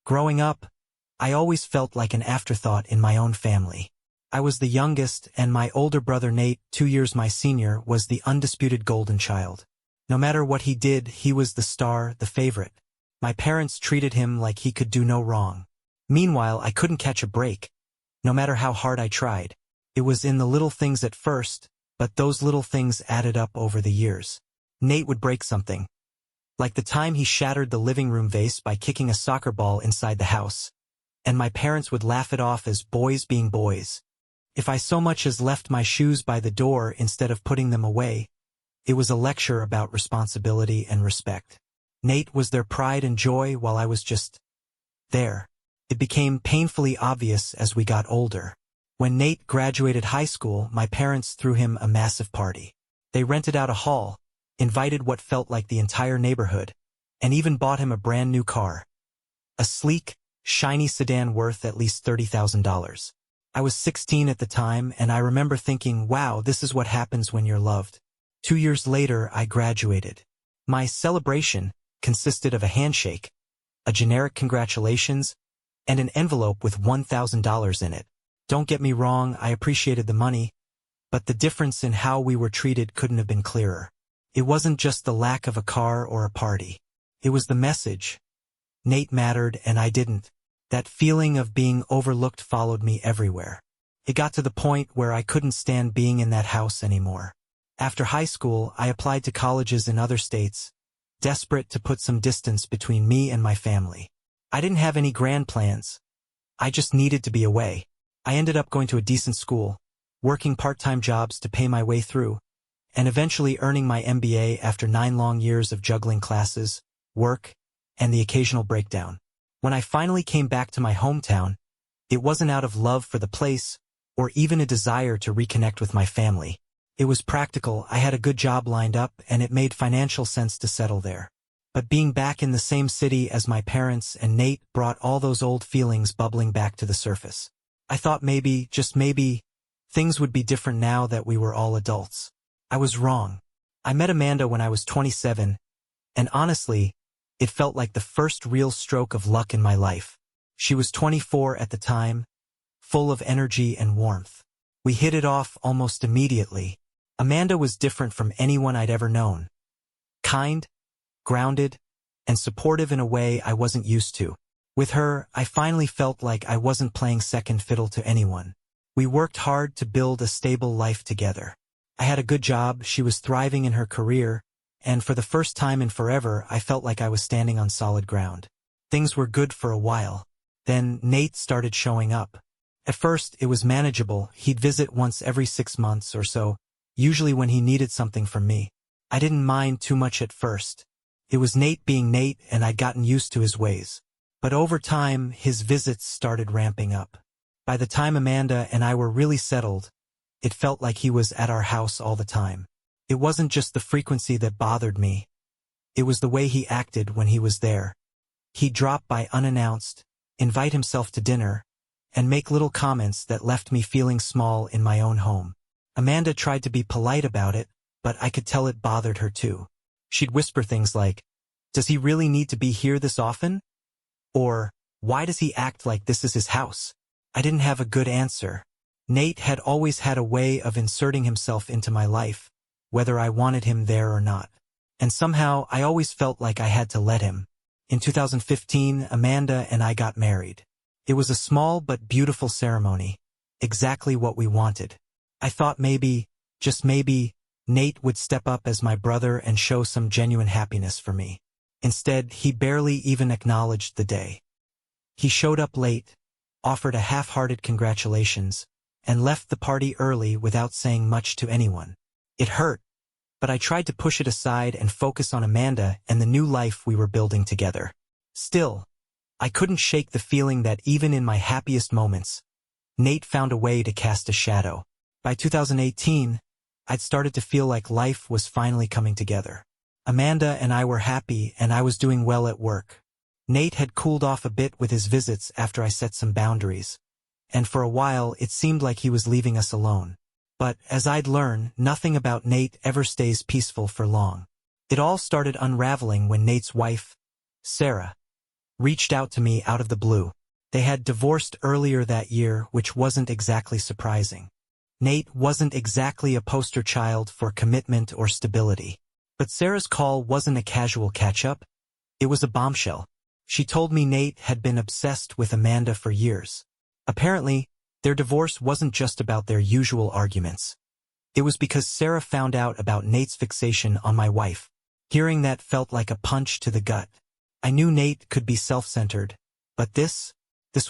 Growing up, I always felt like an afterthought in my own family. I was the youngest, and my older brother Nate, 2 years my senior, was the undisputed golden child. No matter what he did, he was the star, the favorite. My parents treated him like he could do no wrong. Meanwhile, I couldn't catch a break, no matter how hard I tried. It was in the little things at first, but those little things added up over the years. Nate would break something. Like the time he shattered the living room vase by kicking a soccer ball inside the house. And my parents would laugh it off as boys being boys. If I so much as left my shoes by the door instead of putting them away, it was a lecture about responsibility and respect. Nate was their pride and joy while I was just there. It became painfully obvious as we got older. When Nate graduated high school, my parents threw him a massive party. They rented out a hall, invited what felt like the entire neighborhood, and even bought him a brand new car. A sleek, shiny sedan worth at least $30,000. I was 16 at the time, and I remember thinking, wow, this is what happens when you're loved. 2 years later, I graduated. My celebration consisted of a handshake, a generic congratulations, and an envelope with $1,000 in it. Don't get me wrong, I appreciated the money, but the difference in how we were treated couldn't have been clearer. It wasn't just the lack of a car or a party. It was the message. Nate mattered and I didn't. That feeling of being overlooked followed me everywhere. It got to the point where I couldn't stand being in that house anymore. After high school, I applied to colleges in other states, desperate to put some distance between me and my family. I didn't have any grand plans. I just needed to be away. I ended up going to a decent school, working part-time jobs to pay my way through, and eventually earning my MBA after 9 long years of juggling classes, work, and the occasional breakdown. When I finally came back to my hometown, it wasn't out of love for the place, or even a desire to reconnect with my family. It was practical. I had a good job lined up, and it made financial sense to settle there. But being back in the same city as my parents and Nate brought all those old feelings bubbling back to the surface. I thought maybe, just maybe, things would be different now that we were all adults. I was wrong. I met Amanda when I was 27, and honestly, it felt like the first real stroke of luck in my life. She was 24 at the time, full of energy and warmth. We hit it off almost immediately. Amanda was different from anyone I'd ever known. Kind, grounded, and supportive in a way I wasn't used to. With her, I finally felt like I wasn't playing second fiddle to anyone. We worked hard to build a stable life together. I had a good job, she was thriving in her career, and for the first time in forever, I felt like I was standing on solid ground. Things were good for a while. Then Nate started showing up. At first, it was manageable. He'd visit once every 6 months or so, usually when he needed something from me. I didn't mind too much at first. It was Nate being Nate, and I'd gotten used to his ways. But over time, his visits started ramping up. By the time Amanda and I were really settled, it felt like he was at our house all the time. It wasn't just the frequency that bothered me. It was the way he acted when he was there. He'd drop by unannounced, invite himself to dinner, and make little comments that left me feeling small in my own home. Amanda tried to be polite about it, but I could tell it bothered her too. She'd whisper things like, "Does he really need to be here this often?" Or, "Why does he act like this is his house?" I didn't have a good answer. Nate had always had a way of inserting himself into my life, whether I wanted him there or not. And somehow, I always felt like I had to let him. In 2015, Amanda and I got married. It was a small but beautiful ceremony, exactly what we wanted. I thought maybe, just maybe, Nate would step up as my brother and show some genuine happiness for me. Instead, he barely even acknowledged the day. He showed up late, offered a half-hearted congratulations, and left the party early without saying much to anyone. It hurt, but I tried to push it aside and focus on Amanda and the new life we were building together. Still, I couldn't shake the feeling that even in my happiest moments, Nate found a way to cast a shadow. By 2018, I'd started to feel like life was finally coming together. Amanda and I were happy, and I was doing well at work. Nate had cooled off a bit with his visits after I set some boundaries, and for a while it seemed like he was leaving us alone. But, as I'd learned, nothing about Nate ever stays peaceful for long. It all started unraveling when Nate's wife, Sarah, reached out to me out of the blue. They had divorced earlier that year, which wasn't exactly surprising. Nate wasn't exactly a poster child for commitment or stability. But Sarah's call wasn't a casual catch-up. It was a bombshell. She told me Nate had been obsessed with Amanda for years. Apparently, their divorce wasn't just about their usual arguments. It was because Sarah found out about Nate's fixation on my wife. Hearing that felt like a punch to the gut. I knew Nate could be self-centered, but this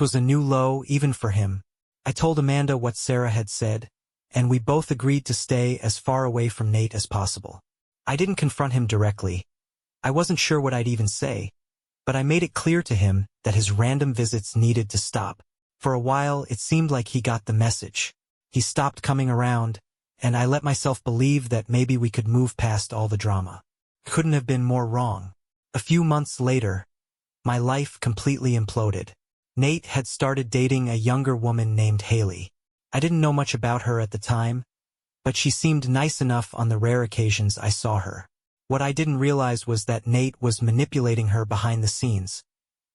was a new low even for him. I told Amanda what Sarah had said, and we both agreed to stay as far away from Nate as possible. I didn't confront him directly. I wasn't sure what I'd even say, but I made it clear to him that his random visits needed to stop. For a while, it seemed like he got the message. He stopped coming around, and I let myself believe that maybe we could move past all the drama. Couldn't have been more wrong. A few months later, my life completely imploded. Nate had started dating a younger woman named Haley. I didn't know much about her at the time, but she seemed nice enough on the rare occasions I saw her. What I didn't realize was that Nate was manipulating her behind the scenes,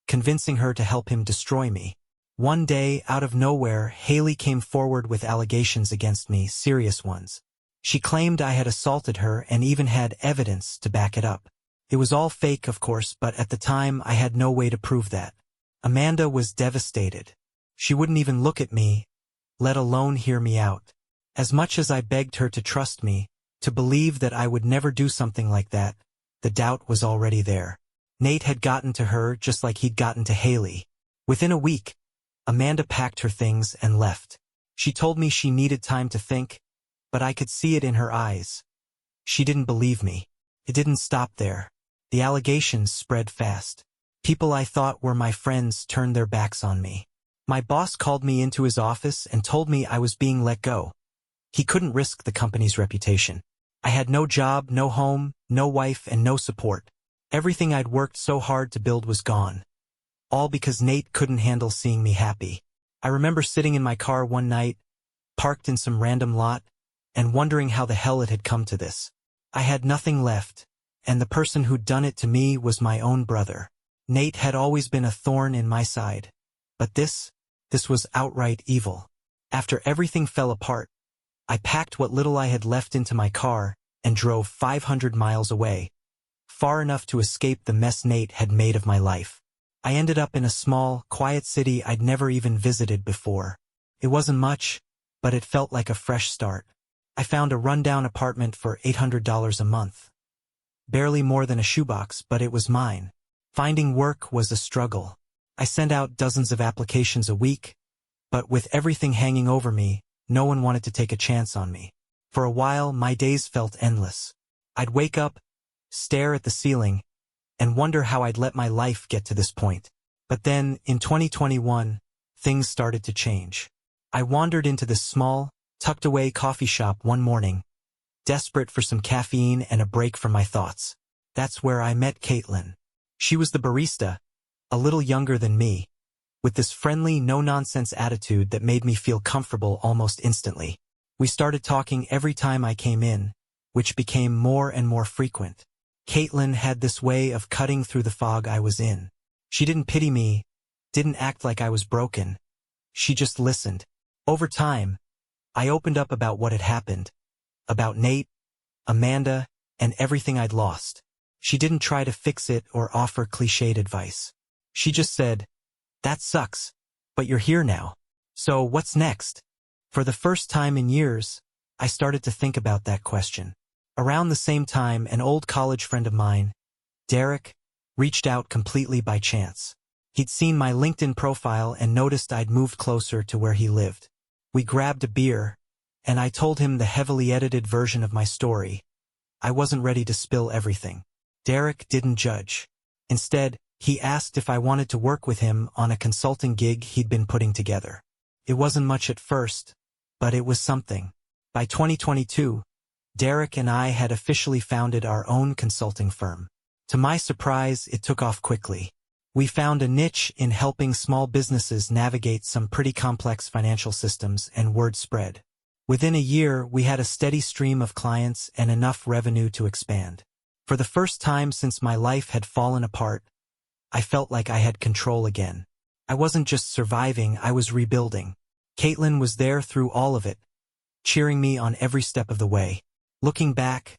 convincing her to help him destroy me. One day, out of nowhere, Haley came forward with allegations against me, serious ones. She claimed I had assaulted her and even had evidence to back it up. It was all fake, of course, but at the time I had no way to prove that. Amanda was devastated. She wouldn't even look at me, let alone hear me out. As much as I begged her to trust me, to believe that I would never do something like that, the doubt was already there. Nate had gotten to her just like he'd gotten to Haley. Within a week, Amanda packed her things and left. She told me she needed time to think, but I could see it in her eyes. She didn't believe me. It didn't stop there. The allegations spread fast. People I thought were my friends turned their backs on me. My boss called me into his office and told me I was being let go. He couldn't risk the company's reputation. I had no job, no home, no wife, and no support. Everything I'd worked so hard to build was gone. All because Nate couldn't handle seeing me happy. I remember sitting in my car one night, parked in some random lot, and wondering how the hell it had come to this. I had nothing left, and the person who'd done it to me was my own brother. Nate had always been a thorn in my side. But this was outright evil. After everything fell apart, I packed what little I had left into my car and drove 500 miles away, far enough to escape the mess Nate had made of my life. I ended up in a small, quiet city I'd never even visited before. It wasn't much, but it felt like a fresh start. I found a rundown apartment for $800 a month. Barely more than a shoebox, but it was mine. Finding work was a struggle. I sent out dozens of applications a week, but with everything hanging over me, no one wanted to take a chance on me. For a while, my days felt endless. I'd wake up, stare at the ceiling, and wonder how I'd let my life get to this point. But then, in 2021, things started to change. I wandered into this small, tucked-away coffee shop one morning, desperate for some caffeine and a break from my thoughts. That's where I met Caitlin. She was the barista, a little younger than me, with this friendly, no-nonsense attitude that made me feel comfortable almost instantly. We started talking every time I came in, which became more and more frequent. Caitlin had this way of cutting through the fog I was in. She didn't pity me, didn't act like I was broken. She just listened. Over time, I opened up about what had happened, about Nate, Amanda, and everything I'd lost. She didn't try to fix it or offer cliched advice. She just said, "That sucks, but you're here now. So what's next?" For the first time in years, I started to think about that question. Around the same time, an old college friend of mine, Derek, reached out completely by chance. He'd seen my LinkedIn profile and noticed I'd moved closer to where he lived. We grabbed a beer, and I told him the heavily edited version of my story. I wasn't ready to spill everything. Derek didn't judge. Instead, he asked if I wanted to work with him on a consulting gig he'd been putting together. It wasn't much at first, but it was something. By 2022, Derek and I had officially founded our own consulting firm. To my surprise, it took off quickly. We found a niche in helping small businesses navigate some pretty complex financial systems, and word spread. Within a year, we had a steady stream of clients and enough revenue to expand. For the first time since my life had fallen apart, I felt like I had control again. I wasn't just surviving, I was rebuilding. Caitlin was there through all of it, cheering me on every step of the way. Looking back,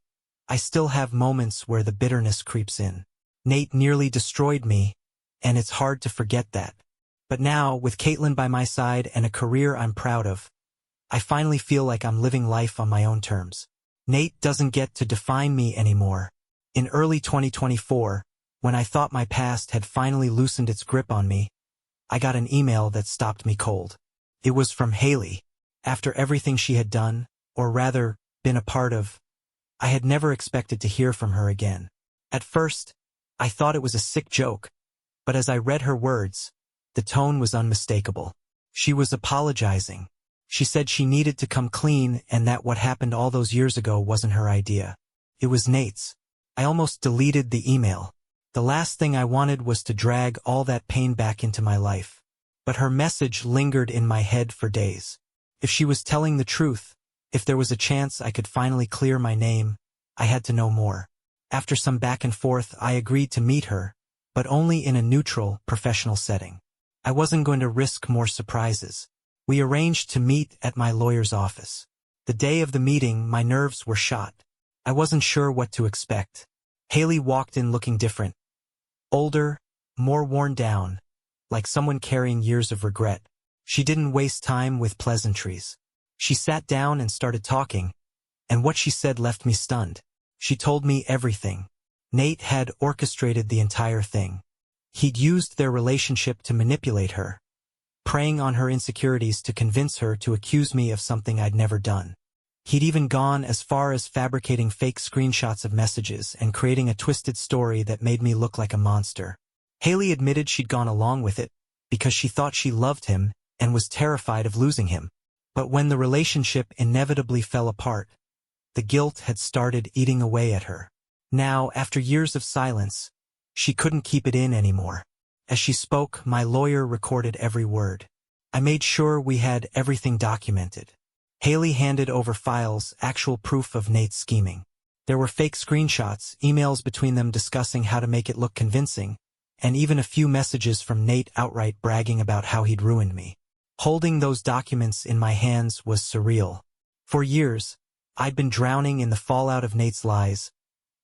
I still have moments where the bitterness creeps in. Nate nearly destroyed me, and it's hard to forget that. But now, with Caitlin by my side and a career I'm proud of, I finally feel like I'm living life on my own terms. Nate doesn't get to define me anymore. In early 2024, when I thought my past had finally loosened its grip on me, I got an email that stopped me cold. It was from Haley. After everything she had done, or rather, been a part of, I had never expected to hear from her again. At first, I thought it was a sick joke, but as I read her words, the tone was unmistakable. She was apologizing. She said she needed to come clean and that what happened all those years ago wasn't her idea. It was Nate's. I almost deleted the email. The last thing I wanted was to drag all that pain back into my life. But her message lingered in my head for days. If she was telling the truth, if there was a chance I could finally clear my name, I had to know more. After some back and forth, I agreed to meet her, but only in a neutral, professional setting. I wasn't going to risk more surprises. We arranged to meet at my lawyer's office. The day of the meeting, my nerves were shot. I wasn't sure what to expect. Haley walked in looking different. Older, more worn down, like someone carrying years of regret. She didn't waste time with pleasantries. She sat down and started talking, and what she said left me stunned. She told me everything. Nate had orchestrated the entire thing. He'd used their relationship to manipulate her, preying on her insecurities to convince her to accuse me of something I'd never done. He'd even gone as far as fabricating fake screenshots of messages and creating a twisted story that made me look like a monster. Haley admitted she'd gone along with it because she thought she loved him and was terrified of losing him. But when the relationship inevitably fell apart, the guilt had started eating away at her. Now, after years of silence, she couldn't keep it in anymore. As she spoke, my lawyer recorded every word. I made sure we had everything documented. Haley handed over files, actual proof of Nate's scheming. There were fake screenshots, emails between them discussing how to make it look convincing, and even a few messages from Nate outright bragging about how he'd ruined me. Holding those documents in my hands was surreal. For years, I'd been drowning in the fallout of Nate's lies,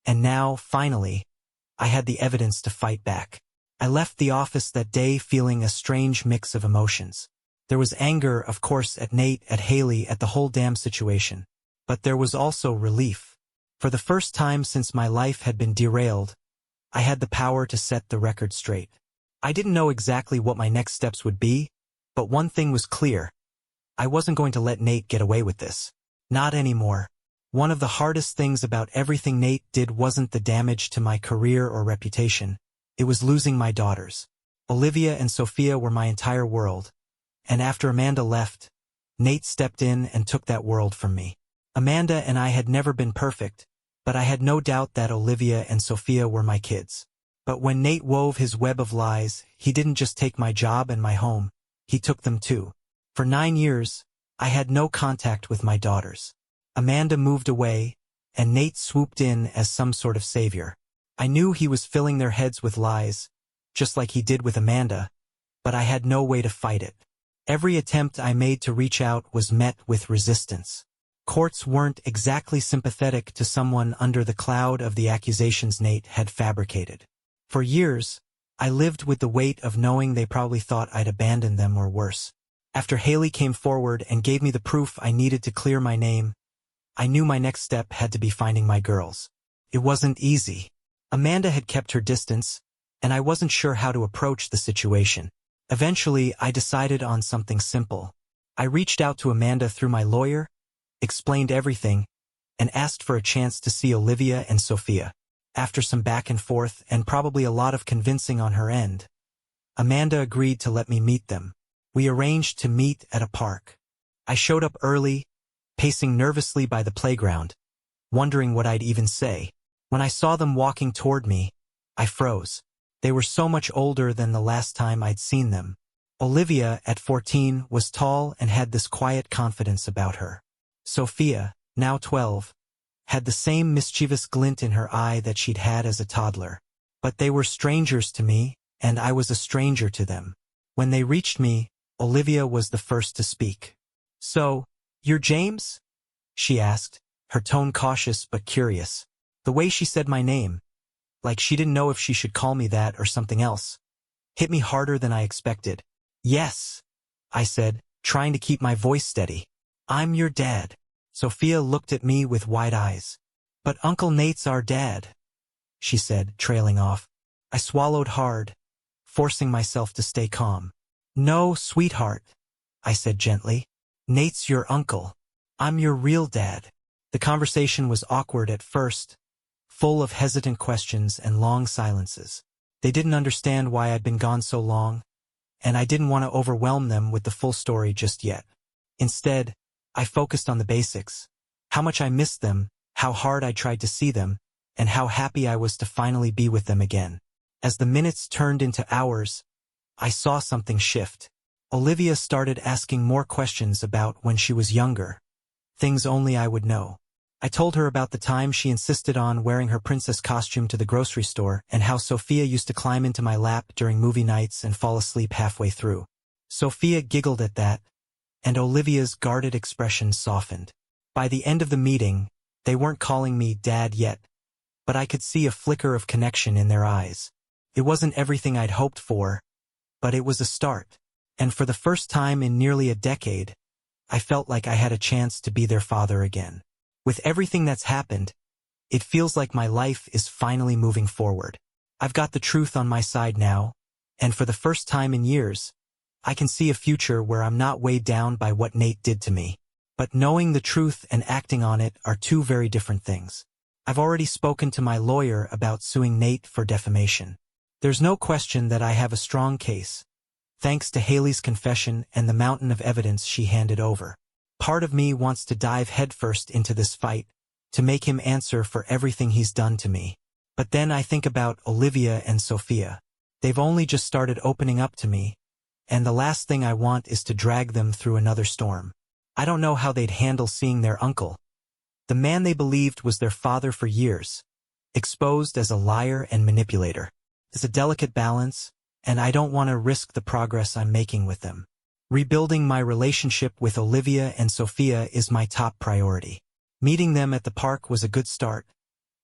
and now, finally, I had the evidence to fight back. I left the office that day feeling a strange mix of emotions. There was anger, of course, at Nate, at Haley, at the whole damn situation. But there was also relief. For the first time since my life had been derailed, I had the power to set the record straight. I didn't know exactly what my next steps would be, but one thing was clear. I wasn't going to let Nate get away with this. Not anymore. One of the hardest things about everything Nate did wasn't the damage to my career or reputation. It was losing my daughters. Olivia and Sophia were my entire world. And after Amanda left, Nate stepped in and took that world from me. Amanda and I had never been perfect, but I had no doubt that Olivia and Sophia were my kids. But when Nate wove his web of lies, he didn't just take my job and my home, he took them too. For 9 years, I had no contact with my daughters. Amanda moved away, and Nate swooped in as some sort of savior. I knew he was filling their heads with lies, just like he did with Amanda, but I had no way to fight it. Every attempt I made to reach out was met with resistance. Courts weren't exactly sympathetic to someone under the cloud of the accusations Nate had fabricated. For years, I lived with the weight of knowing they probably thought I'd abandoned them or worse. After Haley came forward and gave me the proof I needed to clear my name, I knew my next step had to be finding my girls. It wasn't easy. Amanda had kept her distance, and I wasn't sure how to approach the situation. Eventually, I decided on something simple. I reached out to Amanda through my lawyer, explained everything, and asked for a chance to see Olivia and Sophia. After some back and forth and probably a lot of convincing on her end, Amanda agreed to let me meet them. We arranged to meet at a park. I showed up early, pacing nervously by the playground, wondering what I'd even say. When I saw them walking toward me, I froze. They were so much older than the last time I'd seen them. Olivia, at 14, was tall and had this quiet confidence about her. Sophia, now 12, had the same mischievous glint in her eye that she'd had as a toddler. But they were strangers to me, and I was a stranger to them. When they reached me, Olivia was the first to speak. "So, you're James?" she asked, her tone cautious but curious. The way she said my name, like she didn't know if she should call me that or something else, hit me harder than I expected. "Yes," I said, trying to keep my voice steady. "I'm your dad." Sophia looked at me with wide eyes. "But Uncle Nate's our dad," she said, trailing off. I swallowed hard, forcing myself to stay calm. "No, sweetheart," I said gently. "Nate's your uncle. I'm your real dad." The conversation was awkward at first, full of hesitant questions and long silences. They didn't understand why I'd been gone so long, and I didn't want to overwhelm them with the full story just yet. Instead, I focused on the basics: how much I missed them, how hard I tried to see them, and how happy I was to finally be with them again. As the minutes turned into hours, I saw something shift. Olivia started asking more questions about when she was younger, things only I would know. I told her about the time she insisted on wearing her princess costume to the grocery store and how Sophia used to climb into my lap during movie nights and fall asleep halfway through. Sophia giggled at that, and Olivia's guarded expression softened. By the end of the meeting, they weren't calling me Dad yet, but I could see a flicker of connection in their eyes. It wasn't everything I'd hoped for, but it was a start. And for the first time in nearly a decade, I felt like I had a chance to be their father again. With everything that's happened, it feels like my life is finally moving forward. I've got the truth on my side now, and for the first time in years, I can see a future where I'm not weighed down by what Nate did to me. But knowing the truth and acting on it are two very different things. I've already spoken to my lawyer about suing Nate for defamation. There's no question that I have a strong case, thanks to Haley's confession and the mountain of evidence she handed over. Part of me wants to dive headfirst into this fight, to make him answer for everything he's done to me. But then I think about Olivia and Sophia. They've only just started opening up to me, and the last thing I want is to drag them through another storm. I don't know how they'd handle seeing their uncle, the man they believed was their father for years, exposed as a liar and manipulator. It's a delicate balance, and I don't want to risk the progress I'm making with them. Rebuilding my relationship with Olivia and Sophia is my top priority. Meeting them at the park was a good start,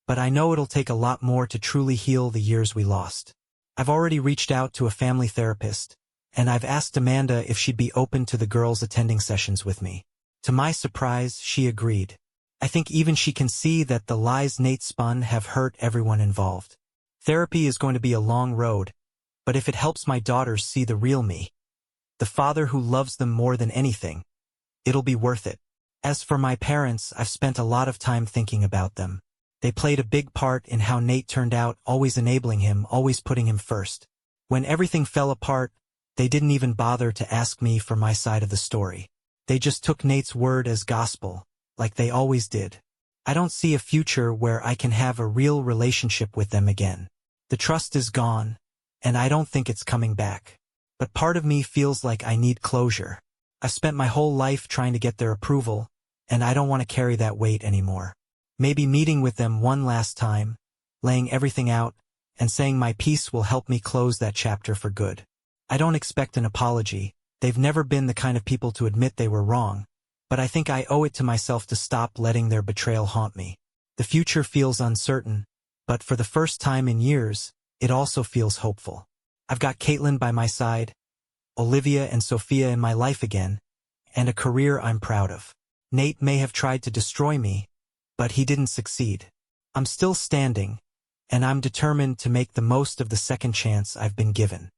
but I know it'll take a lot more to truly heal the years we lost. I've already reached out to a family therapist, and I've asked Amanda if she'd be open to the girls attending sessions with me. To my surprise, she agreed. I think even she can see that the lies Nate spun have hurt everyone involved. Therapy is going to be a long road, but if it helps my daughters see the real me, the father who loves them more than anything, it'll be worth it. As for my parents, I've spent a lot of time thinking about them. They played a big part in how Nate turned out, always enabling him, always putting him first. When everything fell apart, they didn't even bother to ask me for my side of the story. They just took Nate's word as gospel, like they always did. I don't see a future where I can have a real relationship with them again. The trust is gone, and I don't think it's coming back. But part of me feels like I need closure. I've spent my whole life trying to get their approval, and I don't want to carry that weight anymore. Maybe meeting with them one last time, laying everything out, and saying my piece will help me close that chapter for good. I don't expect an apology. They've never been the kind of people to admit they were wrong, but I think I owe it to myself to stop letting their betrayal haunt me. The future feels uncertain, but for the first time in years, it also feels hopeful. I've got Caitlin by my side, Olivia and Sophia in my life again, and a career I'm proud of. Nate may have tried to destroy me, but he didn't succeed. I'm still standing, and I'm determined to make the most of the second chance I've been given.